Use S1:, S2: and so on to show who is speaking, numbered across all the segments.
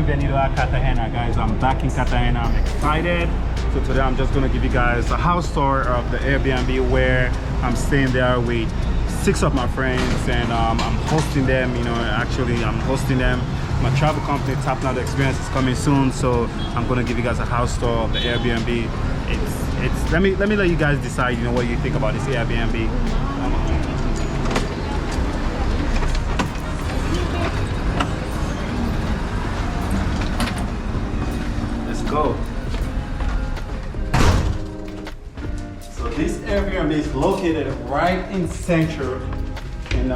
S1: Bienvenido a Cartagena, guys. I'm back in Cartagena. I'm excited. So today I'm just gonna give you guys a house tour of the Airbnb where I'm staying there with 6 of my friends, and I'm hosting them. You know, actually I'm hosting them. My travel company, Top Notch Experience, is coming soon, so I'm gonna give you guys a house tour of the Airbnb. It's let me let you guys decide. You know what you think about this Airbnb. Go. So this Airbnb is located right in Central, and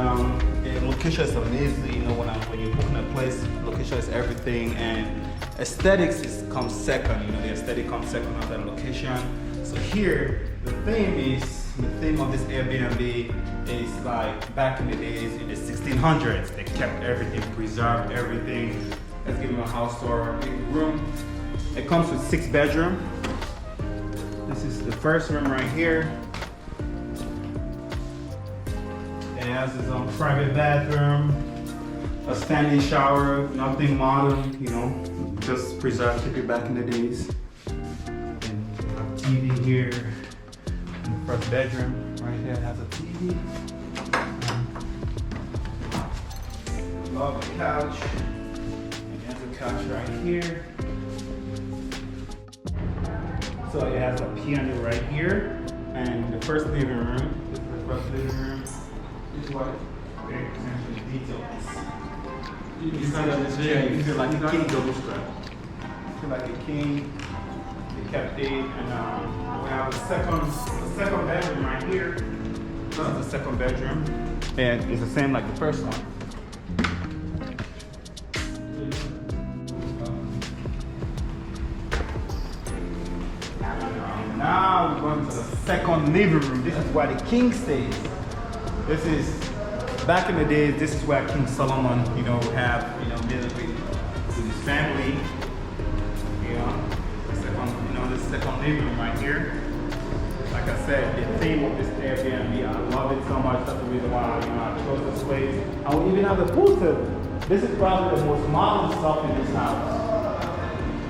S1: the location is amazing. You know, when you're booking a place, location is everything, and aesthetics comes second. You know, the aesthetic comes second after the location. So here, the theme of this Airbnb is like back in the days in the 1600s. They kept everything, preserved everything. Let's give them a house tour. Big room. It comes with 6 bedrooms. This is the first room right here. It has its own private bathroom, a standing shower, nothing modern, you know, just preserved, keep it back in the days. And a TV here in the first bedroom. Right here it has a TV. Love the couch. And there's a couch right here. So it has a piano right here, and the first living room. This is the first living room. This is what very attention to detail is. You sit on this chair, you feel like a king double strap. You feel like a king. They kept it, and we have a second bedroom right here. This is the second bedroom, and it's the same like the first one. Now we're going to the second living room. This is where the king stays. This is, back in the days, this is where King Solomon, you know, would have, you know, lived with his family. You know, the second living room right here. Like I said, the theme of this Airbnb, I love it so much. That's the reason why, you know, I chose this place. I will even have a pool table. This is probably the most modern stuff in this house.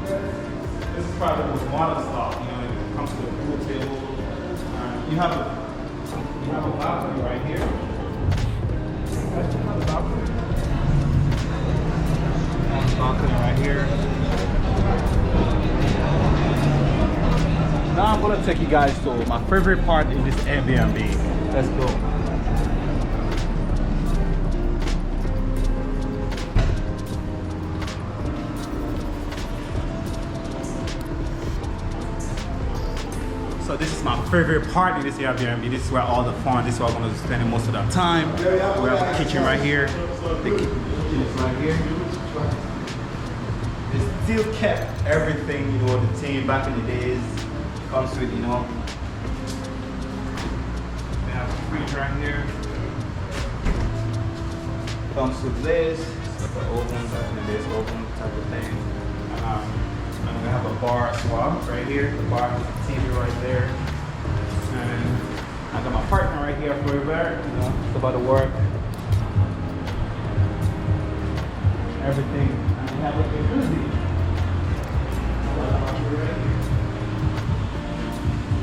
S1: This is probably the most modern stuff, you know. Comes to the pool table. You have a balcony right here. Another balcony. Balcony right here. Now I'm gonna take you guys to my favorite part in this Airbnb. Let's go. So this is my favorite part in this Airbnb. This is where all the fun, this is where I'm going to spend most of the time. We have a kitchen right here. The kitchen is right here. They still kept everything, you know, the team back in the days. Comes with, you know. We have a fridge right here. Comes with this. It's like an open, back in the days, open type of thing. And we have a bar as well right here. The bar has a TV right there. And I got my partner right here for you there. You know, it's about to work. Everything. And we have a jacuzzi.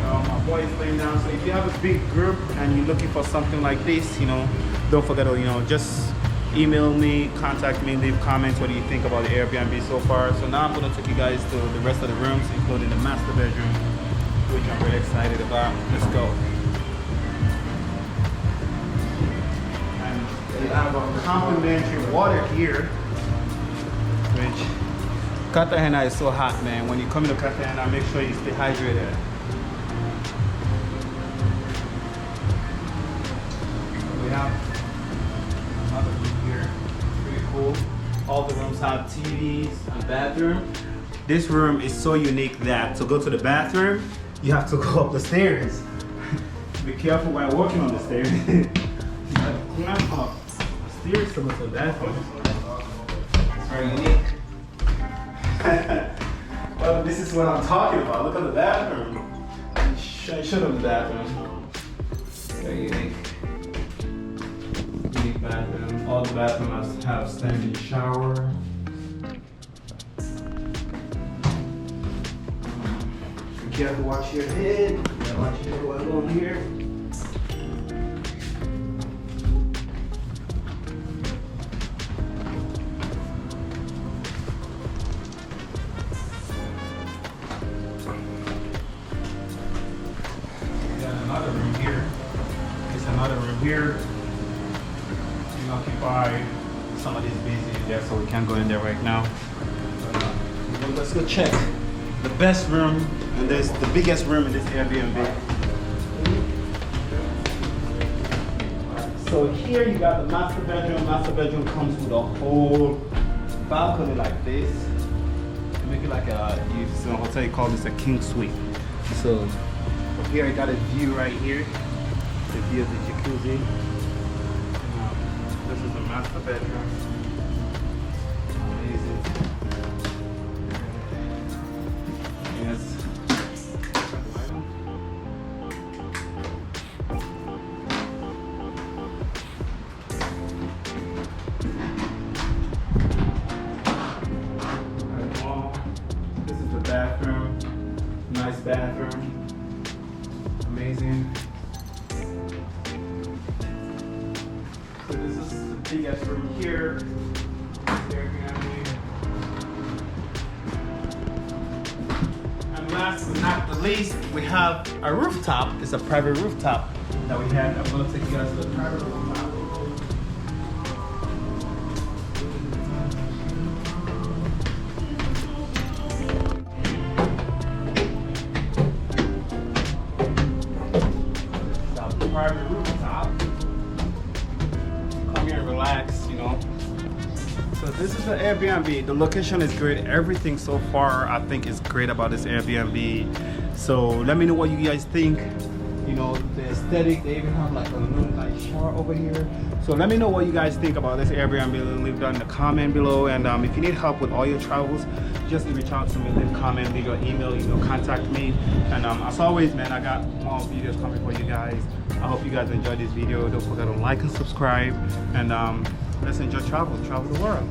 S1: My boy is laying down. So if you have a big group and you're looking for something like this, you know, don't forget to, you know, just email me, contact me, leave comments. What do you think about the Airbnb so far? So now I'm going to take you guys to the rest of the rooms, including the master bedroom, which I'm really excited about. Let's go. And we have a complimentary water here, which Cartagena is so hot, man. When you come into Cartagena, make sure you stay hydrated. We have another room here, pretty cool. All the rooms have TVs and bathroom. This room is so unique that to go to the bathroom, you have to go up the stairs. Be careful while walking on the stairs. You have to climb up the stairs to go to the bathroom. It's very unique. Well, this is what I'm talking about. Look at the bathroom. Show them the bathroom. Very unique. Unique bathroom. All the bathrooms have standing shower. You have to watch your head. You have to watch your head while going here. Another room here. There's another room here. Being occupied. Somebody's busy in there, so we can't go in there right now. But, let's go check the best room and this the biggest room in this Airbnb. So here you got the master bedroom. Master bedroom comes with a whole balcony like this. You make it like a hotel. You call this a king suite. So here I got a view right here. The view of the jacuzzi. This is the master bedroom. Amazing. Yes. This is the bathroom. Nice bathroom. Amazing. So this is the biggest room here. And last but not the least, we have a rooftop. It's a private rooftop that we had. I'm going to take you guys to the private rooftop. Private rooftop. Come here and relax, you know. So this is the Airbnb. The location is great. Everything so far I think is great about this Airbnb. So let me know what you guys think. You know, the aesthetic, they even have like a little nice shower over here. So let me know what you guys think about this Airbnb. Leave down in the comment below. And if you need help with all your travels, just reach out to me, leave a comment, leave your email, contact me. And as always, man, I got more videos coming for you guys. I hope you guys enjoyed this video. Don't forget to like and subscribe. And let's enjoy travel the world.